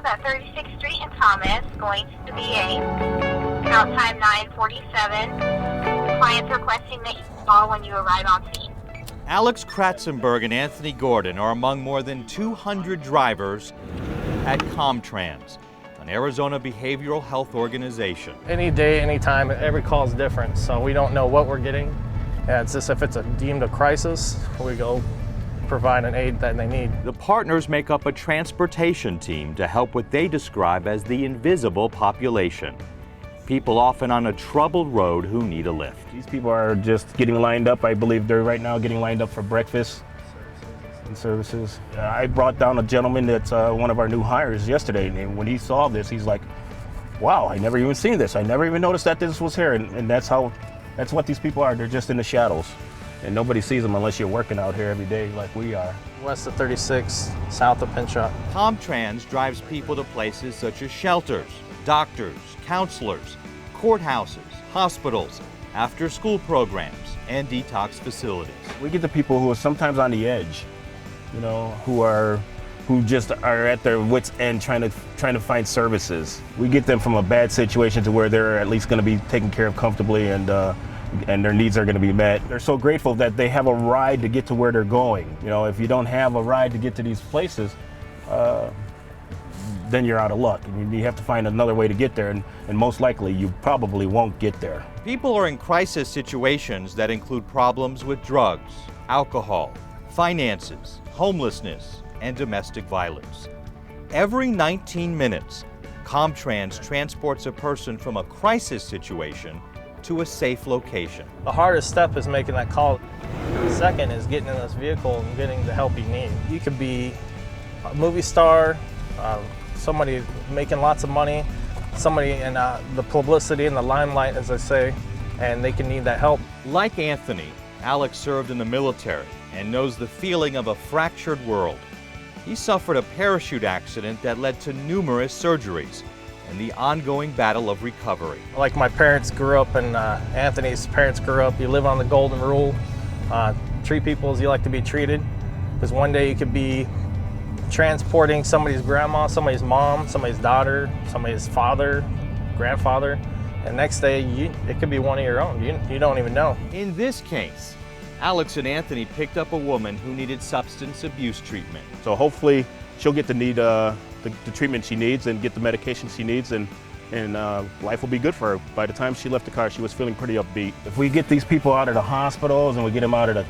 at 36th Street in Thomas, going to the VA. Out time 9:47. The client's requesting that you call when you arrive on scene. Alex Kratzenberg and Anthony Gordon are among more than 200 drivers at ComTrans, an Arizona behavioral health organization. Any day, any time, every call is different, so we don't know what we're getting. Yeah, it's just if it's deemed a crisis, we go provide an aid that they need. The partners make up a transportation team to help what they describe as the invisible population. People often on a troubled road who need a lift. These people are just getting lined up. I believe they're right now getting lined up for breakfast and services. I brought down a gentleman that's one of our new hires yesterday, and when he saw this, he's like, wow, I never even seen this. I never even noticed that this was here, and that's what these people are. They're just in the shadows, and nobody sees them unless you're working out here every day like we are. West of 36, south of Pinal. ComTrans drives people to places such as shelters, doctors, counselors, courthouses, hospitals, after-school programs, and detox facilities. We get the people who are sometimes on the edge, you know, who just are at their wits' end trying to find services. We get them from a bad situation to where they're at least going to be taken care of comfortably, and their needs are going to be met. They're so grateful that they have a ride to get to where they're going. You know, if you don't have a ride to get to these places, then you're out of luck. I mean, you have to find another way to get there, and most likely you probably won't get there. People are in crisis situations that include problems with drugs, alcohol, finances, homelessness, and domestic violence. Every 19 minutes, ComTrans transports a person from a crisis situation to a safe location. The hardest step is making that call. The second is getting in this vehicle and getting the help you need. You could be a movie star, somebody making lots of money, somebody in the publicity and the limelight, as I say, and they can need that help. Like Anthony, Alex served in the military and knows the feeling of a fractured world. He suffered a parachute accident that led to numerous surgeries and the ongoing battle of recovery. Like my parents grew up, and Anthony's parents grew up, you live on the golden rule. Treat people as you like to be treated, because one day you could be transporting somebody's grandma, somebody's mom, somebody's daughter, somebody's father, grandfather, and next day it could be one of your own. You don't even know. In this case, Alex and Anthony picked up a woman who needed substance abuse treatment. So hopefully she'll get the treatment she needs and get the medication she needs, and life will be good for her. By the time she left the car, she was feeling pretty upbeat. If we get these people out of the hospitals and we get them out of the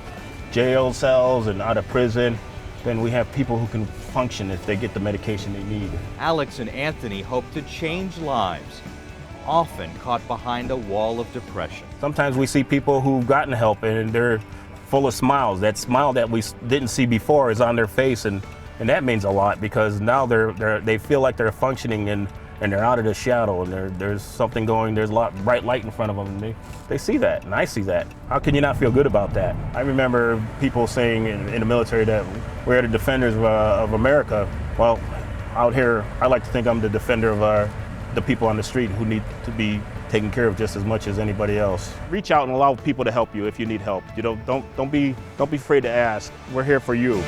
jail cells and out of prison, then we have people who can function if they get the medication they need. Alex and Anthony hope to change lives, often caught behind a wall of depression. Sometimes we see people who've gotten help and they're full of smiles. That smile that we didn't see before is on their face, and that means a lot, because now they feel like they're functioning and they're out of the shadow, and there's something going, there's a lot bright light in front of them, and they see that, and I see that. How can you not feel good about that? I remember people saying in the military that we're the defenders of America. Well, out here, I like to think I'm the defender of the people on the street who need to be taken care of just as much as anybody else. Reach out and allow people to help you if you need help. You know, don't be afraid to ask. We're here for you.